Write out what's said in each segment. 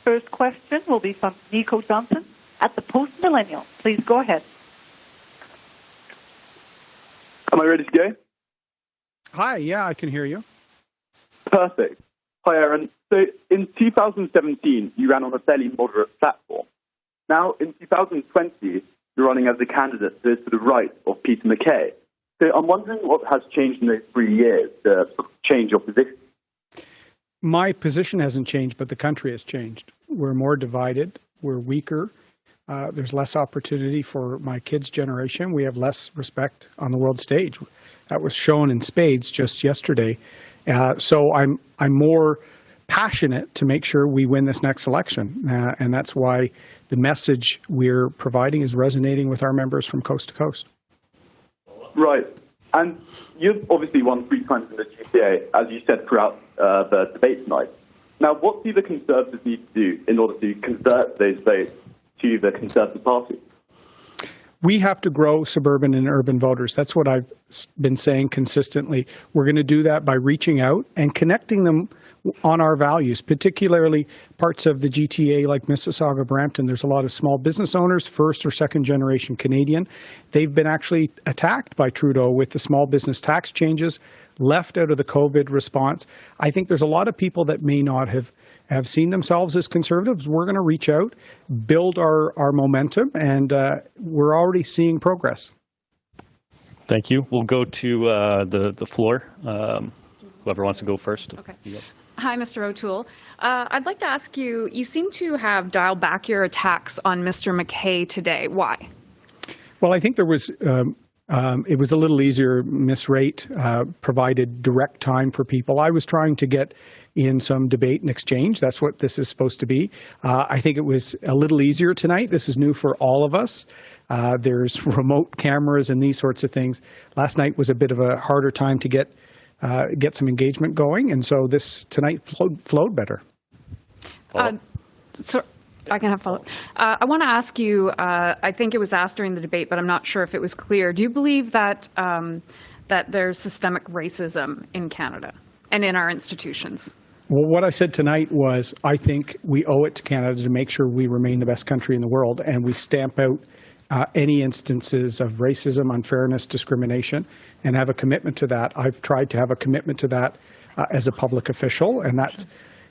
First question will be from Nico Johnson at the Post Millennial. Please go ahead. Am I ready to go? Hi, yeah, I can hear you. Perfect. Hi, Erin. So in 2017, you ran on a fairly moderate platform. Now, in 2020, you're running as a candidate to the right of Peter MacKay. So I'm wondering what has changed in those 3 years to sort of change your position. My position hasn't changed, but the country has changed. We're more divided. We're weaker. There's less opportunity for my kids' generation. We have less respect on the world stage. That was shown in spades just yesterday. So I'm more passionate to make sure we win this next election. And that's why the message we're providing is resonating with our members from coast to coast. Right. And you've obviously won 3 times in the GTA, as you said throughout the debate tonight. Now, what do the Conservatives need to do in order to convert those votes to the Conservative Party? We have to grow suburban and urban voters. That's what I've been saying consistently. We're going to do that by reaching out and connecting them on our values, particularly parts of the GTA like Mississauga, Brampton. There's a lot of small business owners, first or second generation Canadian. They've been actually attacked by Trudeau with the small business tax changes, left out of the COVID response. I think there's a lot of people that may not have seen themselves as Conservatives. We're going to reach out, build our momentum, and we're already seeing progress. Thank you. We'll go to the floor. Whoever wants to go first. Okay. Hi, Mr. O'Toole. I'd like to ask you, you seem to have dialed back your attacks on Mr. MacKay today. Why? Well, I think there was, it was a little easier. Miss Rate provided direct time for people. I was trying to get in some debate and exchange. That's what this is supposed to be. I think it was a little easier tonight. This is new for all of us. There's remote cameras and these sorts of things. Last night was a bit of a harder time to get some engagement going, and so this tonight flowed better. So I can have follow-up. I want to ask you, I think it was asked during the debate, but I'm not sure if it was clear. Do you believe that that there's systemic racism in Canada and in our institutions? Well, what I said tonight was I think we owe it to Canada to make sure we remain the best country in the world, and we stamp out any instances of racism, unfairness, discrimination, and have a commitment to that. I've tried to have a commitment to that as a public official, and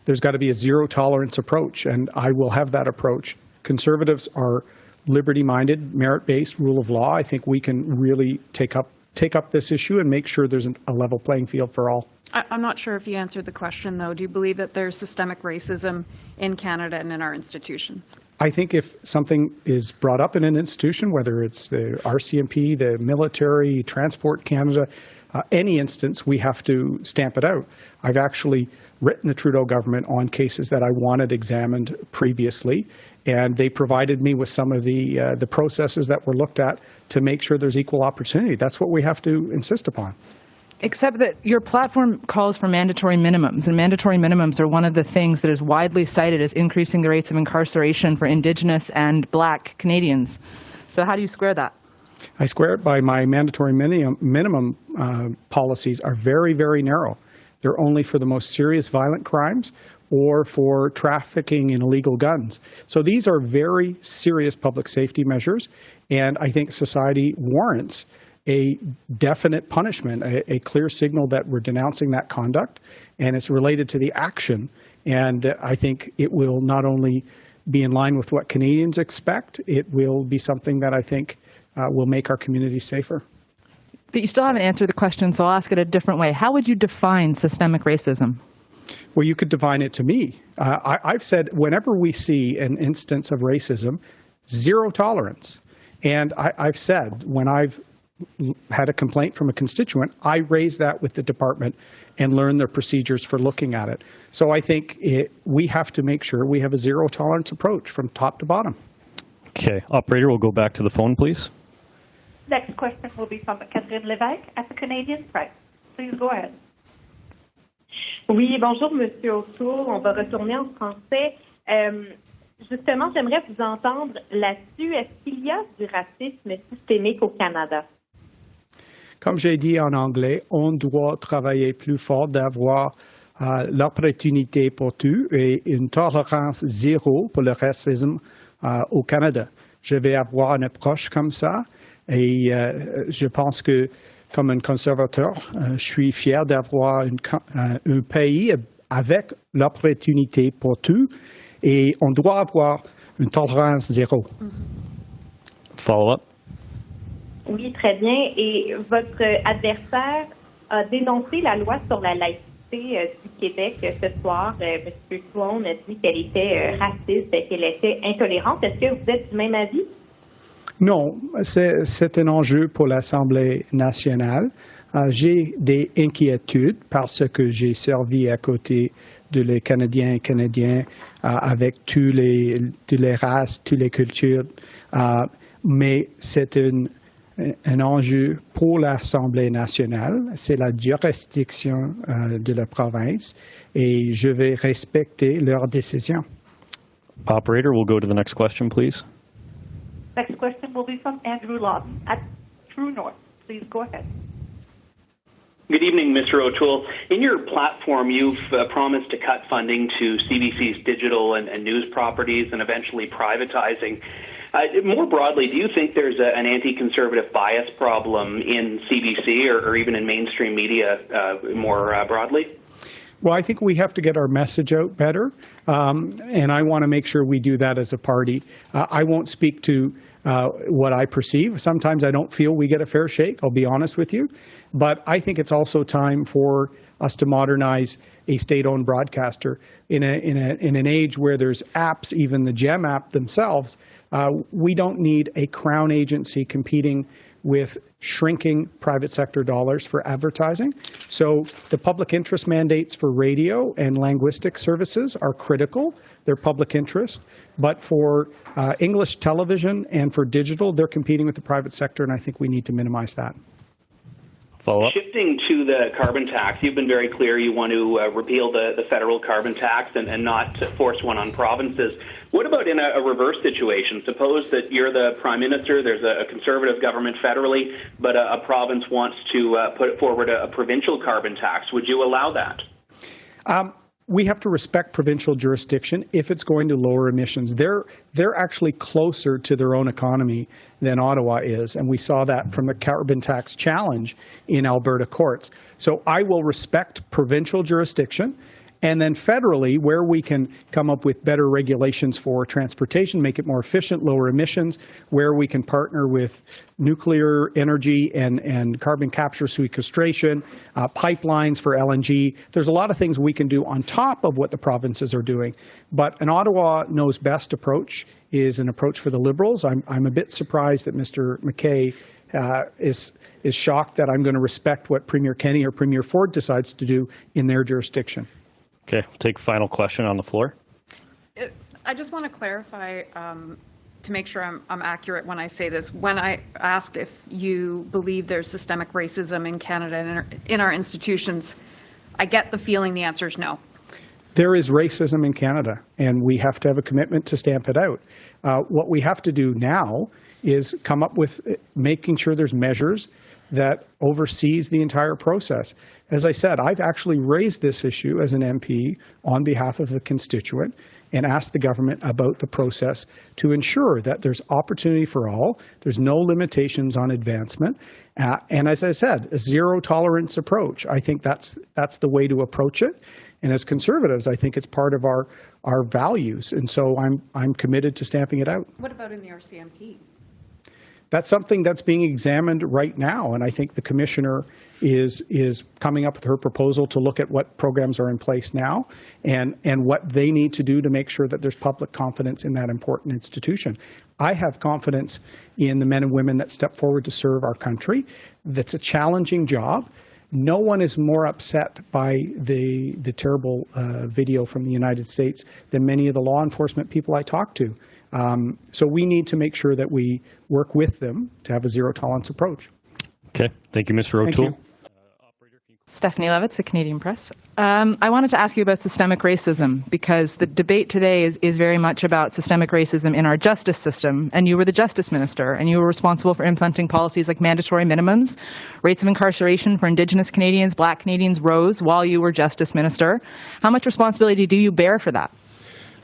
there's got to be a zero tolerance approach, and I will have that approach. Conservatives are liberty-minded, merit-based, rule of law. I think we can really take up this issue and make sure there's a level playing field for all. I'm not sure if you answered the question, though. Do you believe that there's systemic racism in Canada and in our institutions? I think if something is brought up in an institution, whether it's the RCMP, the military, Transport Canada, any instance, we have to stamp it out. I've actually written the Trudeau government on cases that I wanted examined previously, and they provided me with some of the processes that were looked at to make sure there's equal opportunity. That's what we have to insist upon. Except that your platform calls for mandatory minimums, and mandatory minimums are one of the things that is widely cited as increasing the rates of incarceration for Indigenous and Black Canadians. So how do you square that? I square it by my mandatory minimum policies are very, very narrow. They're only for the most serious violent crimes or for trafficking in illegal guns. So these are very serious public safety measures, and I think society warrants a definite punishment, a clear signal that we're denouncing that conduct, and it's related to the action. And I think it will not only be in line with what Canadians expect, it will be something that I think will make our communities safer. But you still haven't answered the question, so I'll ask it a different way. How would you define systemic racism? Well, you could define it to me. I've said whenever we see an instance of racism, zero tolerance. And I've said when I've had a complaint from a constituent, I raise that with the department and learn their procedures for looking at it. So I think we have to make sure we have a zero tolerance approach from top to bottom. Okay, operator, we'll go back to the phone, please. Next question will be from Catherine Lévesque at the Canadian Press. Please go ahead. Oui, bonjour, Monsieur O'Toole. On va retourner en français. Justement, j'aimerais vous entendre là-dessus. Est-ce qu'il y a du racisme systémique au Canada? Comme j'ai dit en anglais, on doit travailler plus fort d'avoir l'opportunité pour tout et une tolérance zéro pour le racisme au Canada. Je vais avoir une approche comme ça et je pense que, comme un conservateur, je suis fier d'avoir un pays avec l'opportunité pour tout et on doit avoir une tolérance zéro. Follow-up. Oui, très bien. Et votre adversaire a dénoncé la loi sur la laïcité du Québec ce soir. M. Sloan a dit qu'elle était raciste, qu'elle était intolérante. Est-ce que vous êtes du même avis? Non, c'est un enjeu pour l'Assemblée nationale. J'ai des inquiétudes parce que j'ai servi à côté de les Canadiens et Canadiens avec toutes les races, toutes les cultures. Mais c'est un enjeu pour l'Assemblée nationale. C'est la juridiction de la province et je vais respecter leurs décisions. Operator, we'll go to the next question, please. Next question will be from Andrew Lawton at True North. Please go ahead. Good evening, Mr. O'Toole. In your platform, you've promised to cut funding to CBC's digital and news properties and eventually privatizing. More broadly, do you think there's an anti-conservative bias problem in CBC or even in mainstream media more broadly? Well, I think we have to get our message out better, and I want to make sure we do that as a party. I won't speak to what I perceive. Sometimes I don't feel we get a fair shake, I'll be honest with you. But I think it's also time for us to modernize a state-owned broadcaster. In an age where there's apps, even the GEM app themselves, we don't need a Crown agency competing with shrinking private sector dollars for advertising. So the public interest mandates for radio and linguistic services are critical. They're public interest. But for English television and for digital, they're competing with the private sector, and I think we need to minimize that. Follow-up. Shifting to the carbon tax, you've been very clear you want to repeal the federal carbon tax and not force one on provinces. What about in a reverse situation? Suppose that you're the Prime Minister, there's a Conservative government federally, but a province wants to put forward a provincial carbon tax. Would you allow that? We have to respect provincial jurisdiction if it's going to lower emissions. They're actually closer to their own economy than Ottawa is, and we saw that from the carbon tax challenge in Alberta courts. So I will respect provincial jurisdiction, and then federally, where we can come up with better regulations for transportation, make it more efficient, lower emissions, where we can partner with nuclear energy and carbon capture sequestration, pipelines for LNG. There's a lot of things we can do on top of what the provinces are doing. But an Ottawa knows best approach is an approach for the Liberals. I'm a bit surprised that Mr. MacKay is shocked that I'm going to respect what Premier Kenney or Premier Ford decides to do in their jurisdiction. Okay, we'll take a final question on the floor. I just want to clarify to make sure I'm accurate when I say this. When I ask if you believe there's systemic racism in Canada and in our institutions, I get the feeling the answer is no. There is racism in Canada, and we have to have a commitment to stamp it out. What we have to do now is come up with making sure there's measures that oversees the entire process. As I said, I've actually raised this issue as an MP on behalf of a constituent and asked the government about the process to ensure that there's opportunity for all, there's no limitations on advancement, and as I said, a zero tolerance approach. I think that's the way to approach it. And as Conservatives, I think it's part of our values, and so I'm committed to stamping it out. What about in the RCMP? That's something that's being examined right now, and I think the Commissioner is coming up with her proposal to look at what programs are in place now and what they need to do to make sure that there's public confidence in that important institution. I have confidence in the men and women that step forward to serve our country. That's a challenging job. No one is more upset by the terrible video from the United States than many of the law enforcement people I talk to. So we need to make sure that we work with them to have a zero tolerance approach. Okay. Thank you, Mr. O'Toole. Thank you. Stephanie Levitz, the Canadian Press. I wanted to ask you about systemic racism, because the debate today is very much about systemic racism in our justice system. And you were the Justice Minister, and you were responsible for implementing policies like mandatory minimums. Rates of incarceration for Indigenous Canadians, Black Canadians rose while you were Justice Minister. How much responsibility do you bear for that?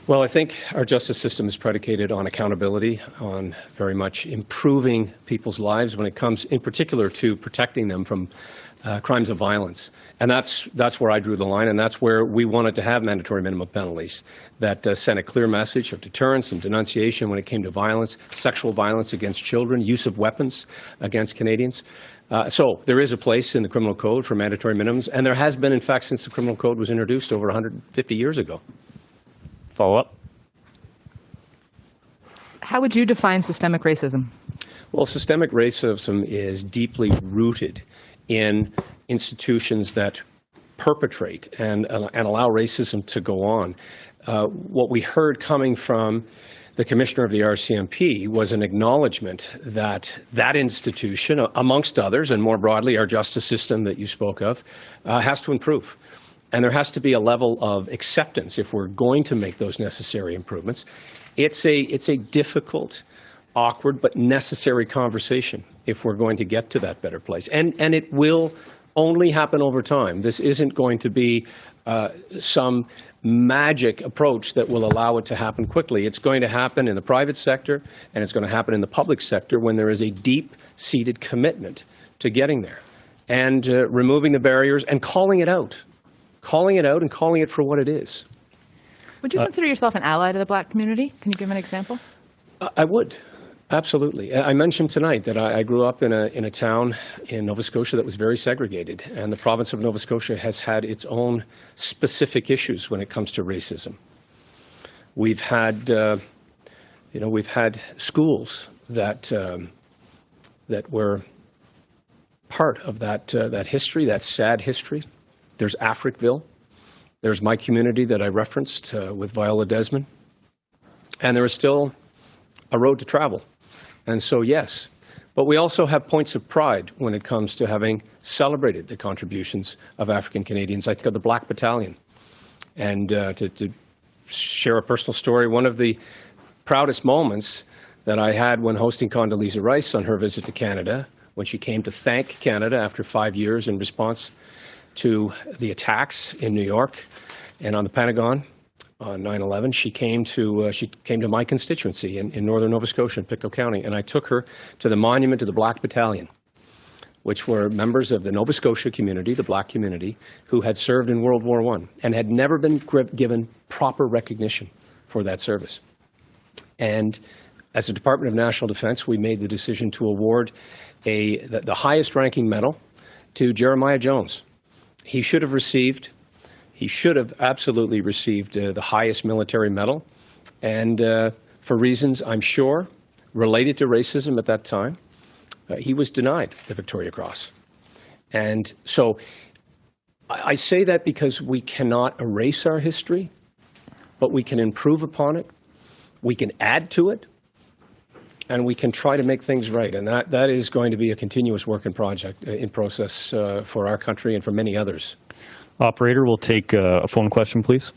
Well, I think our justice system is predicated on accountability, on very much improving people's lives when it comes in particular to protecting them from crimes of violence. And that's where I drew the line, and that's where we wanted to have mandatory minimum penalties that sent a clear message of deterrence and denunciation when it came to violence, sexual violence against children, use of weapons against Canadians. So there is a place in the criminal code for mandatory minimums, and there has been, in fact, since the criminal code was introduced over 150 years ago. Follow-up? How would you define systemic racism? Well, systemic racism is deeply rooted in institutions that perpetrate and allow racism to go on. What we heard coming from the Commissioner of the RCMP was an acknowledgement that that institution, amongst others, and more broadly our justice system that you spoke of, has to improve. And there has to be a level of acceptance if we're going to make those necessary improvements. It's a difficult, awkward, but necessary conversation if we're going to get to that better place. And it will only happen over time. This isn't going to be some magic approach that will allow it to happen quickly. It's going to happen in the private sector, and it's going to happen in the public sector when there is a deep-seated commitment to getting there and removing the barriers and calling it out. Calling it out and calling it for what it is. Would you consider yourself an ally to the Black community? Can you give an example? I would, absolutely. I mentioned tonight that I grew up in a town in Nova Scotia that was very segregated, and the province of Nova Scotia has had its own specific issues when it comes to racism. We've had, we've had schools that were part of that history, that sad history. There's Africville. There's my community that I referenced with Viola Desmond. And there is still a road to travel. And so, yes. But we also have points of pride when it comes to having celebrated the contributions of African Canadians. I think of the Black Battalion. And to share a personal story, one of the proudest moments that I had when hosting Condoleezza Rice on her visit to Canada, when she came to thank Canada after 5 years in response to the attacks in New York and on the Pentagon on 9/11, she came to my constituency in northern Nova Scotia in Pictou County, and I took her to the monument to the Black Battalion, which were members of the Nova Scotia community, the Black community, who had served in World War I and had never been given proper recognition for that service. And as the Department of National Defense, we made the decision to award the highest-ranking medal to Jeremiah Jones. He should have absolutely received the highest military medal, and for reasons, I'm sure, related to racism at that time, he was denied the Victoria Cross. And so I say that because we cannot erase our history, but we can improve upon it, we can add to it, and we can try to make things right. And that is going to be a continuous work in process for our country and for many others. Operator, we'll take a phone question, please.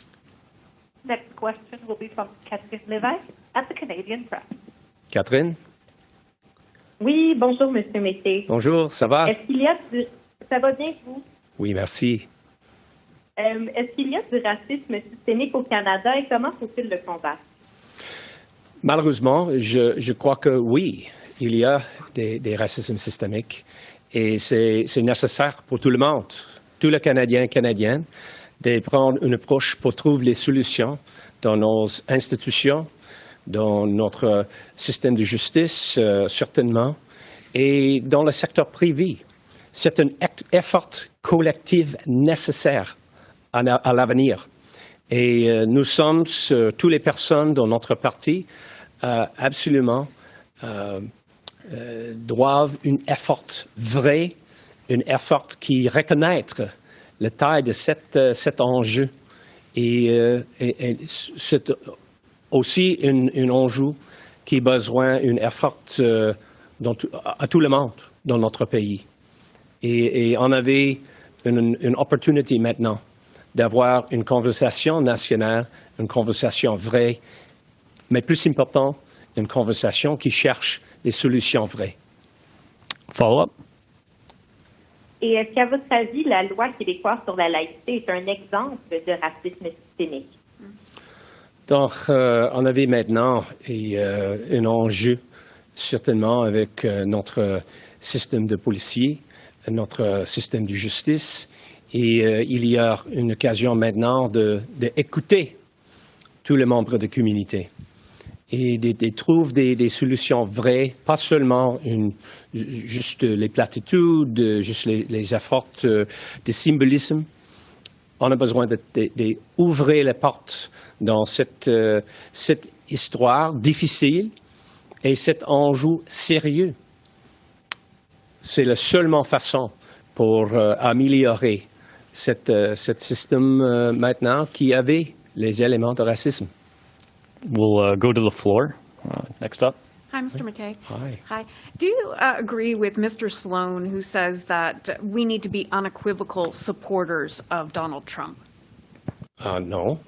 Next question will be from Catherine Lévesque at the Canadian Press. Catherine? Oui, bonjour, Monsieur MacKay. Bonjour, ça va? Ça va bien, vous? Oui, merci. Est-ce qu'il y a du racisme systémique au Canada et comment faut-il le combattre? Malheureusement, je crois que oui, il y a des racismes systémiques et c'est nécessaire pour tout le monde, tous les Canadiens et Canadiennes, de prendre une approche pour trouver les solutions dans nos institutions, dans notre système de justice, certainement, et dans le secteur privé. C'est un effort collectif nécessaire à l'avenir. Et nous sommes, toutes les personnes dans notre parti, absolument doivent un effort vrai, un effort qui reconnaît la taille de cet enjeu. Et c'est aussi un enjeu qui a besoin d'un effort à tout le monde dans notre pays. Et on avait une opportunité maintenant d'avoir une conversation nationale, une conversation vraie, mais plus important, une conversation qui cherche des solutions vraies. Follow-up? Et est-ce qu'à votre avis, la loi québécoise sur la laïcité est un exemple de racisme systémique? Donc, on avait maintenant un enjeu, certainement, avec notre système de policiers, notre système de justice, et il y a une occasion maintenant d'écouter tous les membres de la communauté et de trouver des solutions vraies, pas seulement juste les platitudes, juste les efforts de symbolisme. On a besoin d'ouvrir les portes dans cette histoire difficile et cet enjeu sérieux. C'est la seule façon pour améliorer ce système maintenant qui avait les éléments de racisme. We'll go to the floor. Next up. Hi, Mr. MacKay. Hi. Hi. Do you agree with Mr. Sloan, who says that we need to be unequivocal supporters of Donald Trump? No.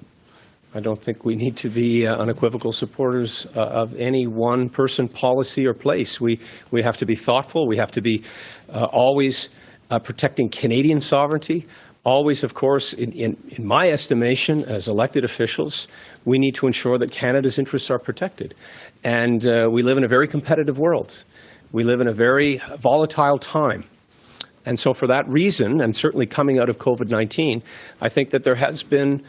I don't think we need to be unequivocal supporters of any one person, policy, or place. We have to be thoughtful. We have to be always protecting Canadian sovereignty. Always, of course, in my estimation, as elected officials, we need to ensure that Canada's interests are protected. And we live in a very competitive world. We live in a very volatile time. And so for that reason, and certainly coming out of COVID-19, I think that there has been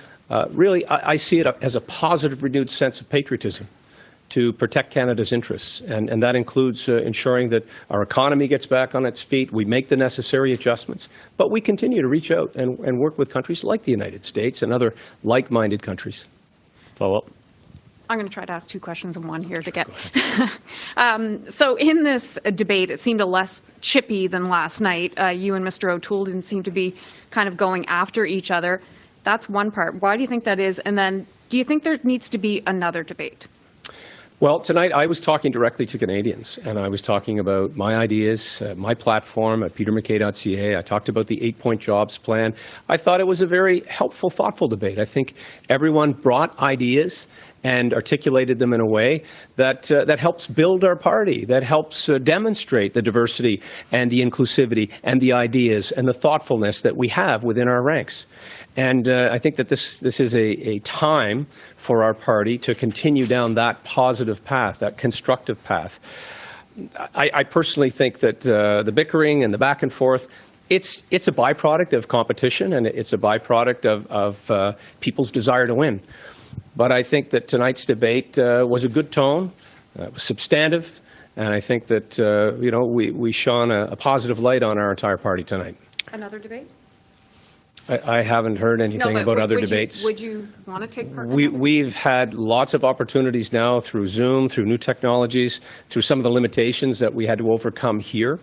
really, I see it as a positive, renewed sense of patriotism to protect Canada's interests. And that includes ensuring that our economy gets back on its feet, we make the necessary adjustments, but we continue to reach out and work with countries like the United States and other like-minded countries. Follow-up? I'm going to try to ask two questions in one here to get. So in this debate, it seemed a less chippy than last night. You and Mr. O'Toole didn't seem to be kind of going after each other. That's one part. Why do you think that is? And then do you think there needs to be another debate? Well, tonight I was talking directly to Canadians, and I was talking about my ideas, my platform at petermackay.ca. I talked about the 8-point jobs plan. I thought it was a very helpful, thoughtful debate. I think everyone brought ideas and articulated them in a way that helps build our party, that helps demonstrate the diversity and the inclusivity and the ideas and the thoughtfulness that we have within our ranks. And I think that this is a time for our party to continue down that positive path, that constructive path. I personally think that the bickering and the back and forth, it's a byproduct of competition, and it's a byproduct of people's desire to win. But I think that tonight's debate was a good tone, was substantive, and I think that we shone a positive light on our entire party tonight. Another debate? I haven't heard anything about other debates. Would you want to take part? We've had lots of opportunities now through Zoom, through new technologies, through some of the limitations that we had to overcome here.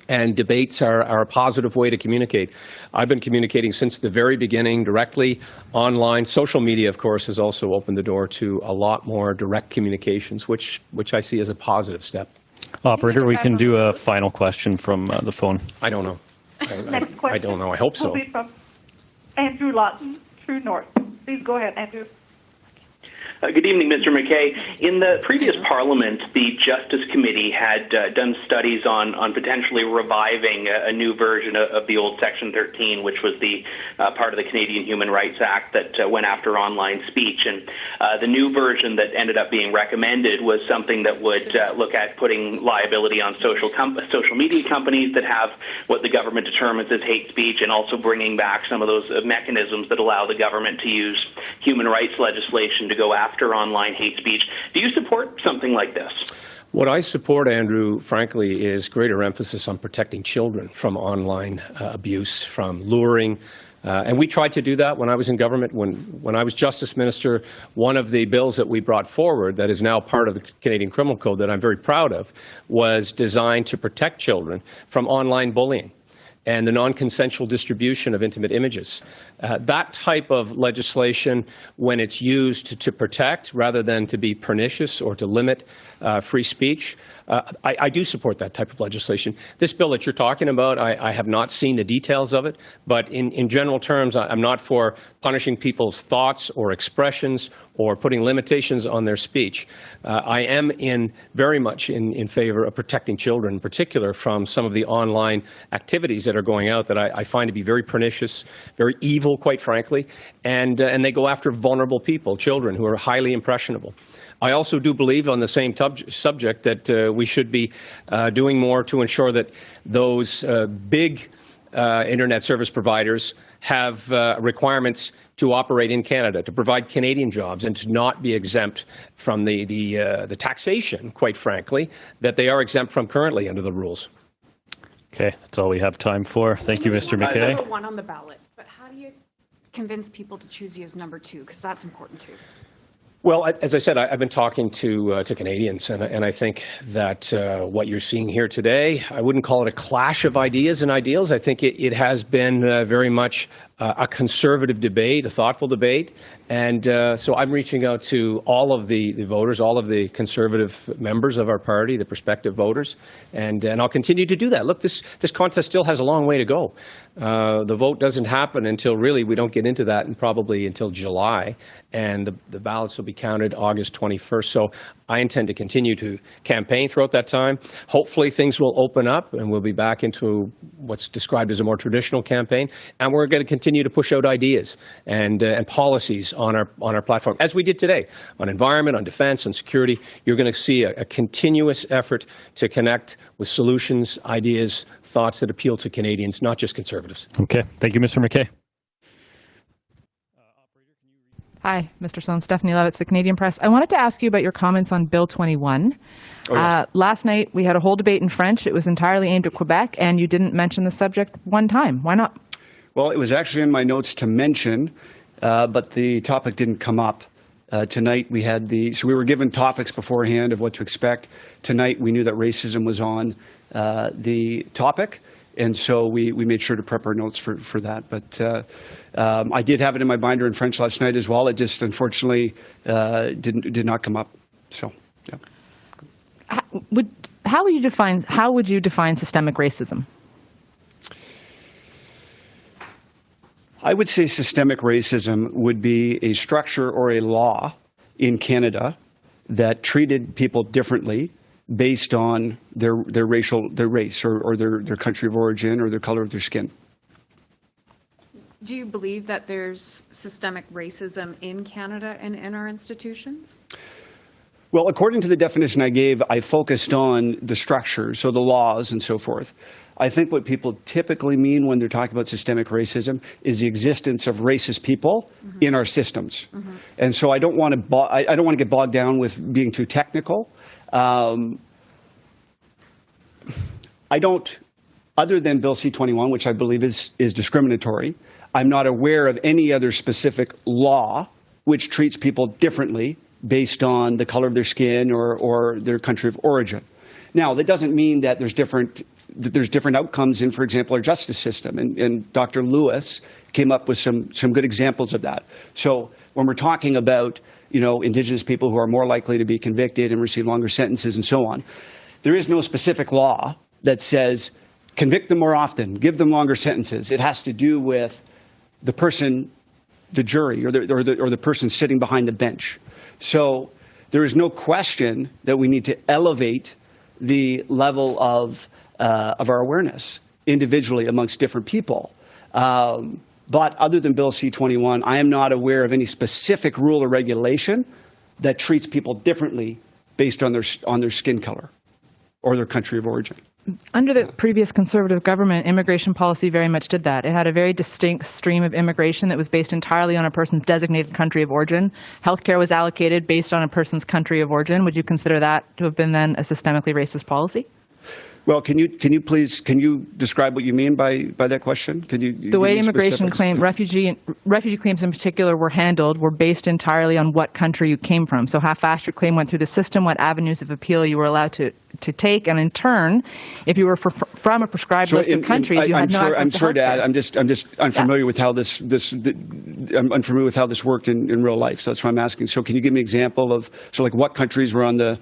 And debates are a positive way to communicate. I've been communicating since the very beginning, directly, online. Social media, of course, has also opened the door to a lot more direct communications, which I see as a positive step. Operator, we can do a final question from the phone. I don't know. Next question. I don't know. I hope so. Will be from Andrew Lawton, True North. Please go ahead, Andrew. Good evening, Mr. MacKay. In the previous Parliament, the Justice Committee had done studies on potentially reviving a new version of the old Section 13, which was the part of the Canadian Human Rights Act that went after online speech. And the new version that ended up being recommended was something that would look at putting liability on social media companies that have what the government determines as hate speech, and also bringing back some of those mechanisms that allow the government to use human rights legislation to go after online hate speech. Do you support something like this? What I support, Andrew, frankly, is greater emphasis on protecting children from online abuse, from luring. And we tried to do that when I was in government. When I was Justice Minister, one of the bills that we brought forward that is now part of the Canadian Criminal Code that I'm very proud of was designed to protect children from online bullying. and the non-consensual distribution of intimate images. That type of legislation, when it's used to protect rather than to be pernicious or to limit free speech, I do support that type of legislation. This bill that you're talking about, I have not seen the details of it, but in general terms, I'm not for punishing people's thoughts or expressions or putting limitations on their speech. I am very much in favor of protecting children, in particular, from some of the online activities that are going out that I find to be very pernicious, very evil, quite frankly, and they go after vulnerable people, children who are highly impressionable. I also do believe on the same subject that we should be doing more to ensure that those big internet service providers have requirements to operate in Canada, to provide Canadian jobs, and to not be exempt from the taxation, quite frankly, that they are exempt from currently under the rules. Okay, that's all we have time for. Thank you, Mr. MacKay. Number one on the ballot, but how do you convince people to choose you as number two? Because that's important too. Well, as I said, I've been talking to Canadians, and I think that what you're seeing here today, I wouldn't call it a clash of ideas and ideals. I think it has been very much a conservative debate, a thoughtful debate. And so I'm reaching out to all of the voters, all of the conservative members of our party, the prospective voters, and I'll continue to do that. Look, this contest still has a long way to go. The vote doesn't happen until really we don't get into that, and probably until July, and the ballots will be counted August 21st. So I intend to continue to campaign throughout that time. Hopefully things will open up and we'll be back into what's described as a more traditional campaign, and we're going to continue to push out ideas and policies on our platform, as we did today, on environment, on defense, on security. You're going to see a continuous effort to connect with solutions, ideas, thoughts that appeal to Canadians, not just Conservatives. Okay. Thank you, Mr. MacKay. Hi, Mr. Sloan. Stephanie Levitz, the Canadian Press. I wanted to ask you about your comments on Bill 21. Oh, yes. Last night, we had a whole debate in French. It was entirely aimed at Quebec, and you didn't mention the subject one time. Why not? Well, it was actually in my notes to mention, but the topic didn't come up. Tonight, we were given topics beforehand of what to expect. Tonight, we knew that racism was on the topic, and so we made sure to prep our notes for that. But I did have it in my binder in French last night as well. It just unfortunately did not come up. So, yeah. How would you define systemic racism? I would say systemic racism would be a structure or a law in Canada that treated people differently based on their race or their country of origin or their color of their skin. Do you believe that there's systemic racism in Canada and in our institutions? Well, according to the definition I gave, I focused on the structure, so the laws and so forth. I think what people typically mean when they're talking about systemic racism is the existence of racist people in our systems. And so I don't want to get bogged down with being too technical. I don't, other than Bill C-21, which I believe is discriminatory, I'm not aware of any other specific law which treats people differently based on the color of their skin or their country of origin. Now, that doesn't mean that there's different outcomes in, for example, our justice system. And Dr. Lewis came up with some good examples of that. So when we're talking about, Indigenous people who are more likely to be convicted and receive longer sentences and so on, there is no specific law that says convict them more often, give them longer sentences. It has to do with the person, the jury, or the person sitting behind the bench. So there is no question that we need to elevate the level of our awareness individually amongst different people. But other than Bill C-21, I am not aware of any specific rule or regulation that treats people differently based on their skin color or their country of origin. Under the previous Conservative government, immigration policy very much did that. It had a very distinct stream of immigration that was based entirely on a person's designated country of origin. Healthcare was allocated based on a person's country of origin. Would you consider that to have been then a systemically racist policy? Well, can you please describe what you mean by that question? Can you the way immigration refugee claims in particular were handled were based entirely on what country you came from. So how fast your claim went through the system, what avenues of appeal you were allowed to take, and in turn, if you were from a prescribed list of countries, you had no access to healthcare. I'm sorry to add. I'm just unfamiliar with how this I'm unfamiliar with how this worked in real life. So that's why I'm asking. So can you give me an example of like what countries were on the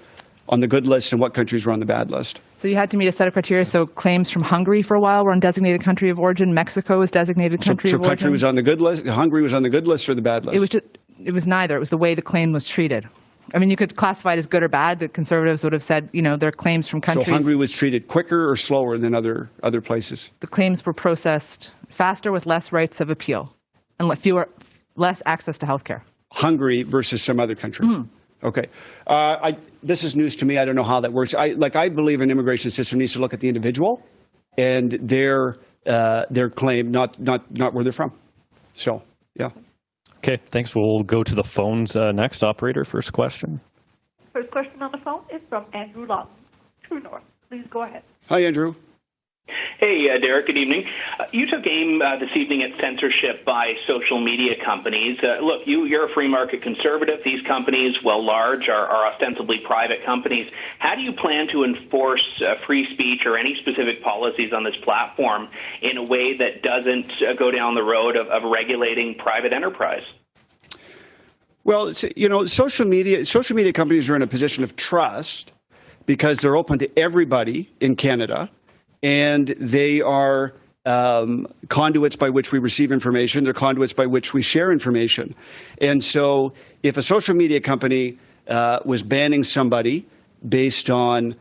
good list and what countries were on the bad list? So you had to meet a set of criteria. So claims from Hungary for a while were on designated country of origin. Mexico was designated country of origin. So country was on the good list. Hungary was on the good list or the bad list? It was neither. It was the way the claim was treated. I mean, you could classify it as good or bad. The Conservatives would have said, their claims from countries. So Hungary was treated quicker or slower than other places? The claims were processed faster with less rights of appeal and less access to health care. Hungary versus some other country. Okay. This is news to me. I don't know how that works. I believe an immigration system needs to look at the individual and their claim, not where they're from. So, yeah. Okay, thanks. We'll go to the phones next. Operator, first question. First question on the phone is from Andrew Lawton, True North. Please go ahead. Hi, Andrew. Hey, Derek, good evening. You took aim this evening at censorship by social media companies. Look, you're a free market conservative. These companies, while large, are ostensibly private companies. How do you plan to enforce free speech or any specific policies on this platform in a way that doesn't go down the road of regulating private enterprise? Well, social media companies are in a position of trust because they're open to everybody in Canada. And they are conduits by which we receive information. They're conduits by which we share information. And so if a social media company was banning somebody based on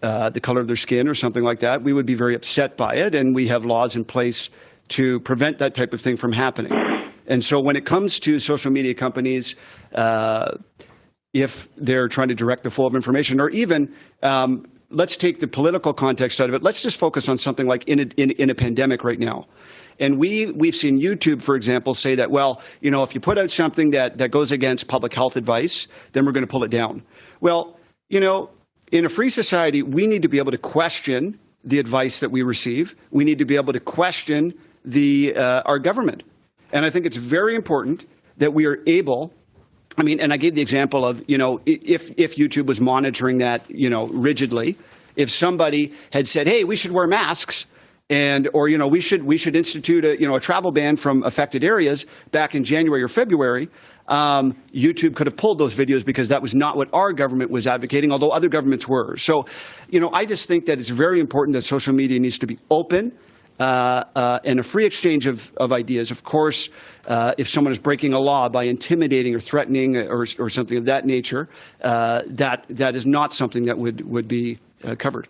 the color of their skin or something like that, we would be very upset by it. And we have laws in place to prevent that type of thing from happening. And so when it comes to social media companies, if they're trying to direct the flow of information or even let's take the political context out of it. Let's just focus on something like in a pandemic right now. And we've seen YouTube, for example, say that, well, if you put out something that goes against public health advice, then we're going to pull it down. Well, in a free society, we need to be able to question the advice that we receive. We need to be able to question our government. And I think it's very important that we are able. And I gave the example of, if YouTube was monitoring that, rigidly, if somebody had said, hey, we should wear masks or we should institute a travel ban from affected areas back in January or February, YouTube could have pulled those videos because that was not what our government was advocating, although other governments were. So, I just think that it's very important that social media needs to be open. And a free exchange of ideas. Of course, if someone is breaking a law by intimidating or threatening or something of that nature, that is not something that would be covered.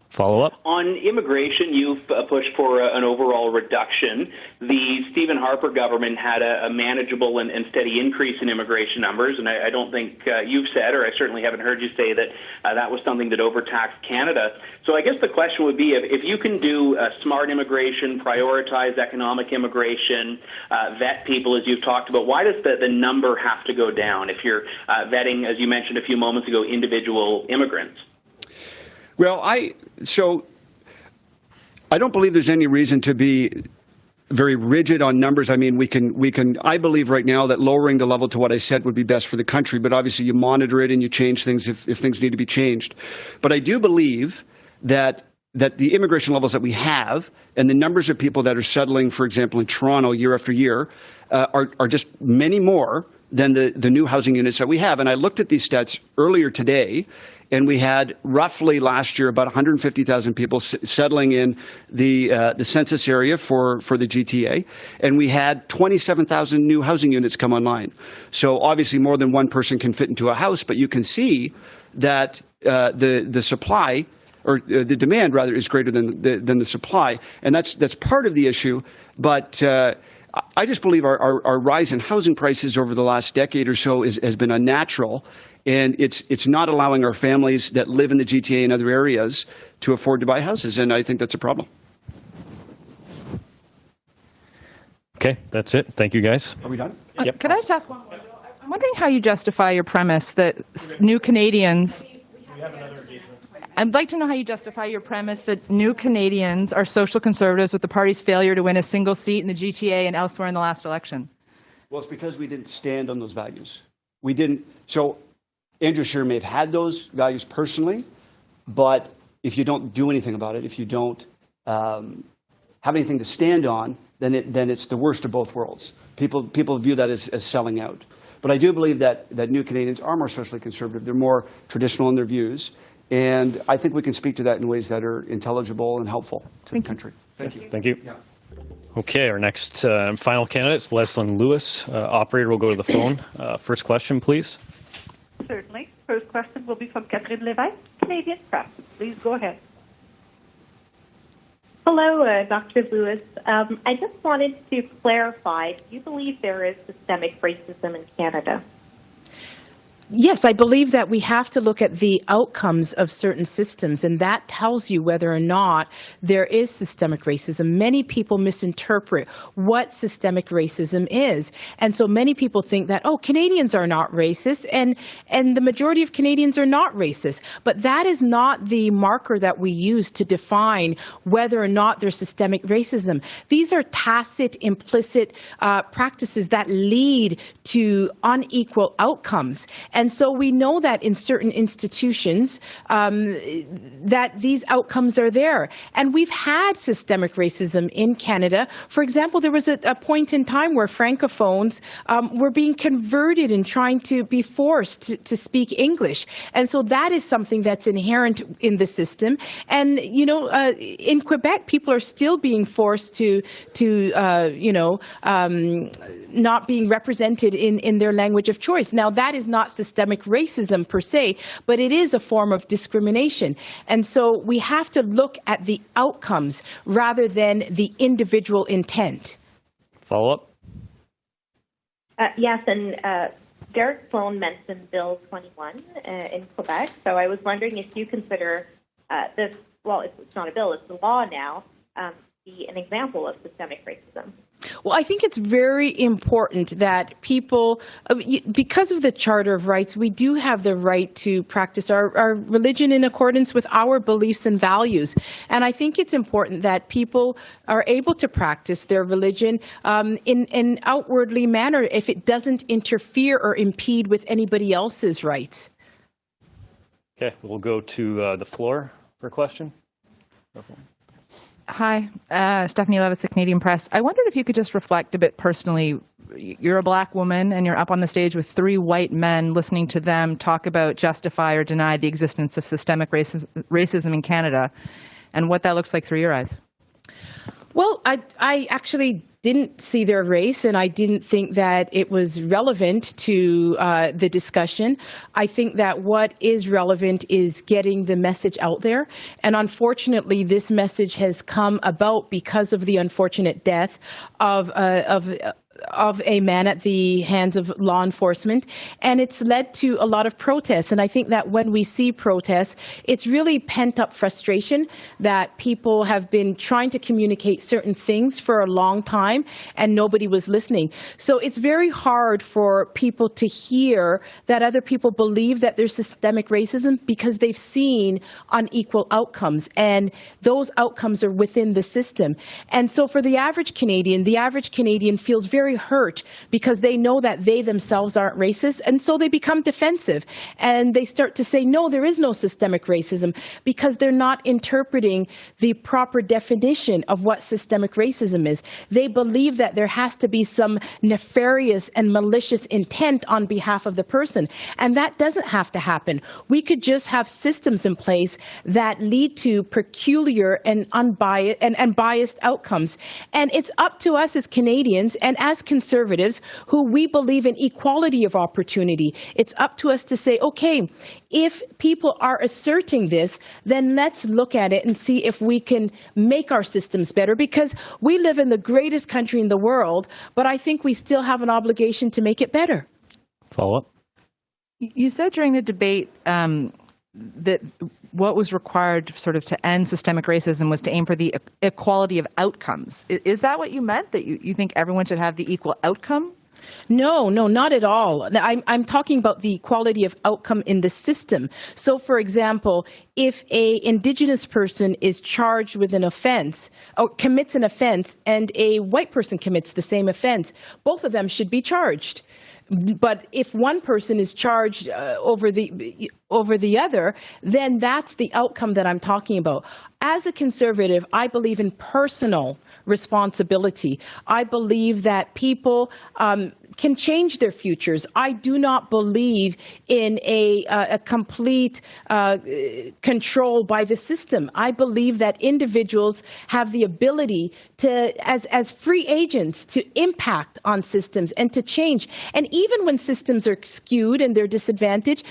Follow up? On immigration, you've pushed for an overall reduction. The Stephen Harper government had a manageable and steady increase in immigration numbers, and I don't think you've said, or I certainly haven't heard you say that that was something that overtaxed Canada. So I guess the question would be, if you can do smart immigration, prioritize economic immigration, vet people as you've talked about, why does the number have to go down if you're vetting, as you mentioned a few moments ago, individual immigrants? Well, I don't believe there's any reason to be very rigid on numbers. I mean, I believe right now that lowering the level to what I said would be best for the country, but obviously you monitor it and you change things if things need to be changed. But I do believe that the immigration levels that we have and the numbers of people that are settling, for example, in Toronto year after year, are just many more than the new housing units that we have. And I looked at these stats earlier today, and we had roughly last year about 150,000 people settling in the census area for the GTA, and we had 27,000 new housing units come online. So obviously more than one person can fit into a house, but you can see that the supply, or the demand rather, is greater than the supply, and that's part of the issue. But I just believe our rise in housing prices over the last decade or so has been unnatural. And it's not allowing our families that live in the GTA and other areas to afford to buy houses, and I think that's a problem. Okay, that's it. Thank you, guys. Are we done? Yep. Could I just ask one more? I'm wondering how you justify your premise that new Canadians I'd like to know how you justify your premise that new Canadians are social conservatives with the party's failure to win a single seat in the GTA and elsewhere in the last election. Well, it's because we didn't stand on those values. We didn't. So Andrew Scheer may have had those values personally, but if you don't do anything about it, if you don't have anything to stand on, then it's the worst of both worlds. People view that as selling out. But I do believe that new Canadians are more socially conservative. They're more traditional in their views. And I think we can speak to that in ways that are intelligible and helpful to the country. Thank you. Thank you. Yeah. Okay, our next final candidate is Leslyn Lewis. Operator will go to the phone. First question, please. Certainly. First question will be from Catherine Lévesque, Canadian Press. Please go ahead. Hello, Dr. Lewis. I just wanted to clarify, do you believe there is systemic racism in Canada? Yes, I believe that we have to look at the outcomes of certain systems, and that tells you whether or not there is systemic racism. Many people misinterpret what systemic racism is. And so many people think that, oh, Canadians are not racist, and the majority of Canadians are not racist. But that is not the marker that we use to define whether or not there's systemic racism. These are tacit, implicit practices that lead to unequal outcomes. And so we know that in certain institutions that these outcomes are there. And we've had systemic racism in Canada. For example, there was a point in time where Francophones were being converted and trying to be forced to speak English. And so that is something that's inherent in the system. And, you know, in Quebec, people are still being forced to not being represented in their language of choice. Now, that is not systemic racism per se, but it is a form of discrimination. And so we have to look at the outcomes rather than the individual intent. Follow up? Yes, and Derek Sloan mentioned Bill 21 in Quebec, so I was wondering if you consider this, well, it's not a bill, it's a law now, be an example of systemic racism. Well, I think it's very important that people, because of the Charter of Rights, we do have the right to practice our religion in accordance with our beliefs and values. And I think it's important that people are able to practice their religion in an outwardly manner if it doesn't interfere or impede with anybody else's rights. Okay, we'll go to the floor for a question. Hi, Stephanie Levis, the Canadian Press. I wondered if you could just reflect a bit personally. You're a black woman and you're up on the stage with three white men listening to them talk about, justify or deny the existence of systemic racism in Canada and what that looks like through your eyes. Well, I actually didn't see their race, and I didn't think that it was relevant to the discussion. I think that what is relevant is getting the message out there. And unfortunately, this message has come about because of the unfortunate death of a man at the hands of law enforcement, and it's led to a lot of protests. And I think that when we see protests, it's really pent-up frustration that people have been trying to communicate certain things for a long time and nobody was listening. So it's very hard for people to hear that other people believe that there's systemic racism because they've seen unequal outcomes, and those outcomes are within the system. And so for the average Canadian feels very hurt because they know that they themselves aren't racist, and so they become defensive and they start to say, no, there is no systemic racism, because they're not interpreting the proper definition of what systemic racism is. They believe that there has to be some nefarious and malicious intent on behalf of the person, and that doesn't have to happen. We could just have systems in place that lead to peculiar and unbiased and biased outcomes. And it's up to us as Canadians and as conservatives who we believe in equality of opportunity. It's up to us to say, okay, if people are asserting this, then let's look at it and see if we can make our systems better, because we live in the greatest country in the world, but I think we still have an obligation to make it better. Follow up. You said during the debate that what was required sort of to end systemic racism was to aim for the equality of outcomes. Is that what you meant, that you think everyone should have the equal outcome No, not at all. I'm talking about the quality of outcome in the system. So, for example, if a Indigenous person is charged with an offense or commits an offense and a white person commits the same offense, both of them should be charged. But if one person is charged over the other, then that's the outcome that I'm talking about. As a conservative, I believe in personal responsibility. I believe that people can change their futures. I do not believe in a complete control by the system. I believe that individuals have the ability to, as free agents, to impact on systems and to change. And even when systems are skewed and they're disadvantaged,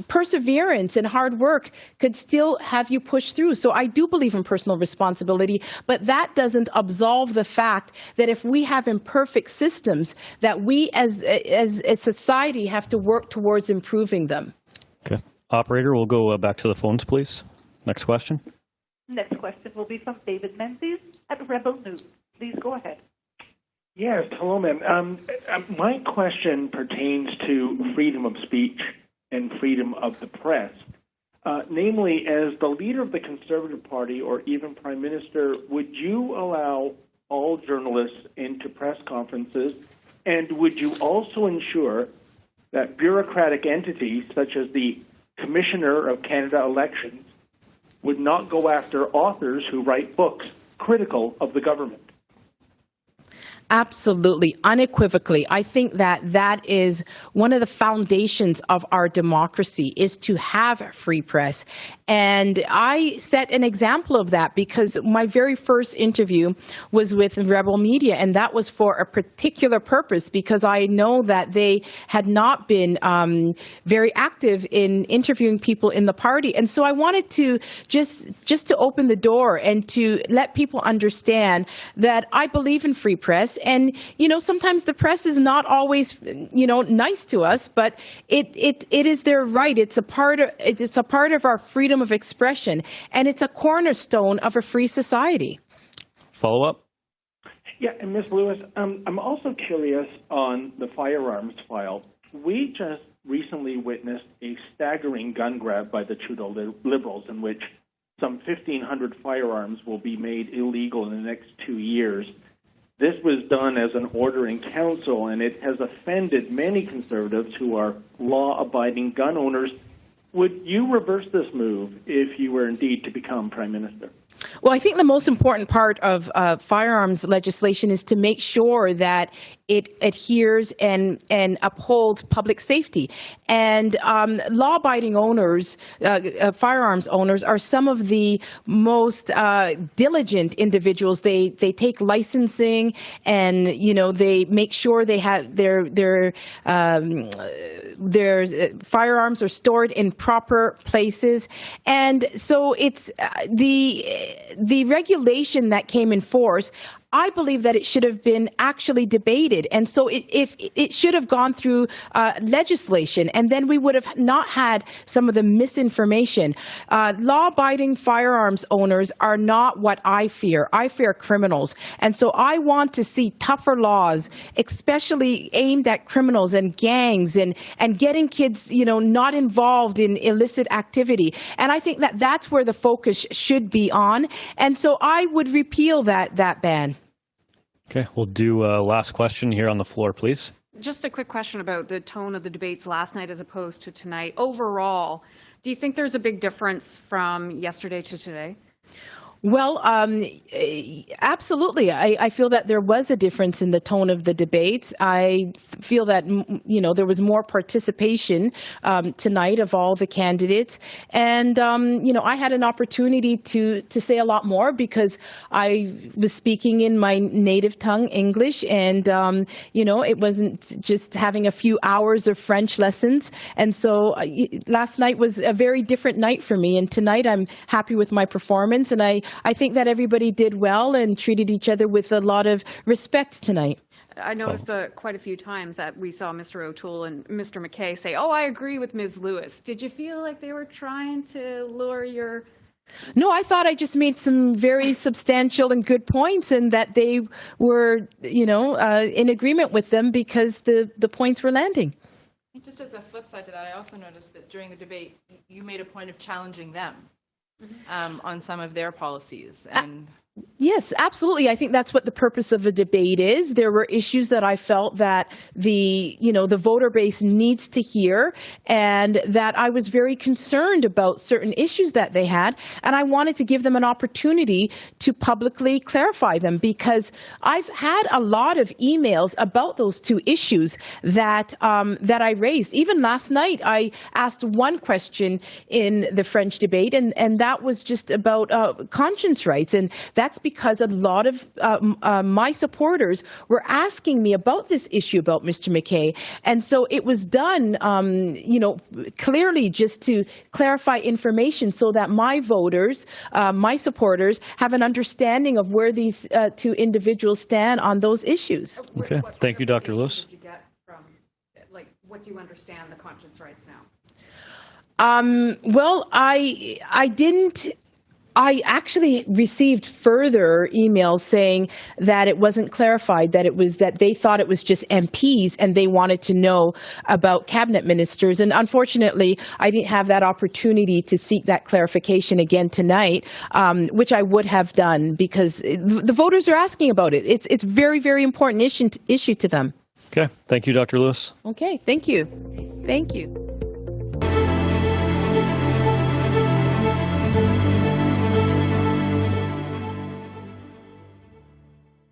perseverance and hard work could still have you push through. So I do believe in personal responsibility, but that doesn't absolve the fact that if we have imperfect systems, that we as a society have to work towards improving them. Okay. Operator, we'll go back to the phones, please. Next question. Next question will be from David Menzies at Rebel News. Please go ahead. Yes, hello, ma'am. My question pertains to freedom of speech and freedom of the press. Namely, as the leader of the Conservative Party or even Prime Minister, would you allow all journalists into press conferences, and would you also ensure that bureaucratic entities such as the Commissioner of Canada Elections would not go after authors who write books critical of the government? Absolutely, unequivocally. I think that is one of the foundations of our democracy, is to have a free press. And I set an example of that because my very first interview was with Rebel Media, and that was for a particular purpose because I know that they had not been very active in interviewing people in the party. And so I wanted to just to open the door and to let people understand that I believe in free press. And, sometimes the press is not always, nice to us, but it is their right. It's a part of our freedom of expression, and it's a cornerstone of a free society. Follow up? Yeah, and Ms. Lewis, I'm also curious on the firearms file. We just recently witnessed a staggering gun grab by the Trudeau Liberals in which some 1,500 firearms will be made illegal in the next 2 years. This was done as an order in council, and it has offended many Conservatives who are law-abiding gun owners. Would you reverse this move if you were indeed to become Prime Minister? Well, I think the most important part of firearms legislation is to make sure that it adheres and upholds public safety. And law-abiding owners, firearms owners, are some of the most diligent individuals. They take licensing, and they make sure they have their firearms are stored in proper places. And so it's the regulation that came in force. I believe that it should have been actually debated. And so it should have gone through legislation, and then we would have not had some of the misinformation. Law-abiding firearms owners are not what I fear. I fear criminals. And so I want to see tougher laws, especially aimed at criminals and gangs and getting kids, not involved in illicit activity. And I think that that's where the focus should be on. And so I would repeal that ban. Okay, we'll do a last question here on the floor, please. Just a quick question about the tone of the debates last night as opposed to tonight. Overall, do you think there's a big difference from yesterday to today? Well, absolutely. I feel that there was a difference in the tone of the debates. I feel that, there was more participation tonight of all the candidates. And, I had an opportunity to say a lot more because I was speaking in my native tongue, English. And, it wasn't just having a few hours of French lessons. And so last night was a very different night for me. And tonight I'm happy with my performance. And I think that everybody did well and treated each other with a lot of respect tonight. I noticed quite a few times that we saw Mr. O'Toole and Mr. MacKay say, "Oh, I agree with Ms. Lewis." Did you feel like they were trying to lure your No, I thought I just made some very substantial and good points, and that they were, in agreement with them because the points were landing. Just as a flip side to that, I also noticed that during the debate, you made a point of challenging them on some of their policies. And Yes, absolutely. I think that's what the purpose of a debate is. There were issues that I felt that the voter base needs to hear, and that I was very concerned about certain issues that they had, and I wanted to give them an opportunity to publicly clarify them, because I've had a lot of emails about those two issues that I raised. Even last night, I asked one question in the French debate, and that was just about conscience rights, and that's because a lot of my supporters were asking me about this issue about Mr. MacKay. And so it was done, clearly just to clarify information so that my voters, my supporters, have an understanding of where these two individuals stand on those issues. Okay. Thank you, Dr. Lewis. Did you get from, what do you understand the conscience rights now? Well, I didn't. I actually received further emails saying that it wasn't clarified, that they thought it was just MPs and they wanted to know about cabinet ministers. And unfortunately, I didn't have that opportunity to seek that clarification again tonight, which I would have done, because the voters are asking about it. It's very, very important issue to them. Okay. Thank you, Dr. Lewis. Okay. Thank you. Thank you.